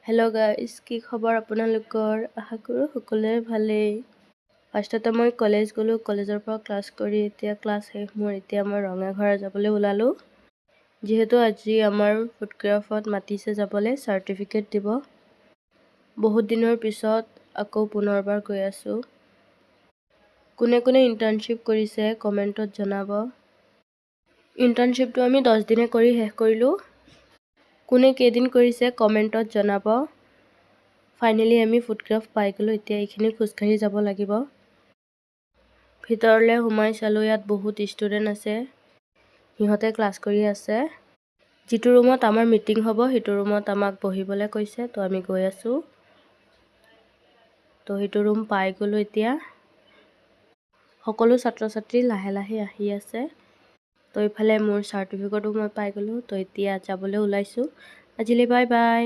Hello' guys, কি খবৰ আপোনালোকৰ? আশা কৰোঁ সকলোৰে ভালেই। ফাৰ্ষ্টতে মই কলেজ গ'লোঁ, কলেজৰ পৰা ক্লাছ কৰি এতিয়া ক্লাছ শেষ মোৰ। এতিয়া মই ৰঙাঘৰ যাবলৈ ওলালোঁ। যিহেতু আজি আমাৰ ফটোগ্ৰাফত মাতিছে যাবলৈ, চাৰ্টিফিকেট দিব। বহুত দিনৰ পিছত আকৌ পুনৰবাৰ গৈ আছোঁ। কোনে কোনে ইণ্টাৰ্ণশ্বিপ কৰিছে কমেণ্টত জনাব। ইণ্টাৰ্ণশ্বিপটো আমি 10 দিনে কৰি শেষ কৰিলোঁ। কোনে কেইদিন কৰিছে কমেণ্টত জনাব। ফাইনেলি আমি ফটোগ্ৰাফ পাই গ'লোঁ। এতিয়া এইখিনি খোজকাঢ়ি যাব লাগিব। ভিতৰলৈ সোমাই চালোঁ, ইয়াত বহুত ষ্টুডেণ্ট আছে। সিহঁতে ক্লাছ কৰি আছে। যিটো ৰুমত আমাৰ মিটিং হ'ব সেইটো ৰুমত আমাক বহিবলৈ কৈছে, তো আমি গৈ আছোঁ। তো সেইটো ৰুম পাই গ'লোঁ এতিয়া। সকলো ছাত্ৰ ছাত্ৰী লাহে লাহে আহি আছে। তো ইফালে মোৰ চাৰ্টিফিকেটো মই পাই গ'লোঁ। তো এতিয়া যাবলৈ ওলাইছোঁ। আজিলৈ বাই বাই।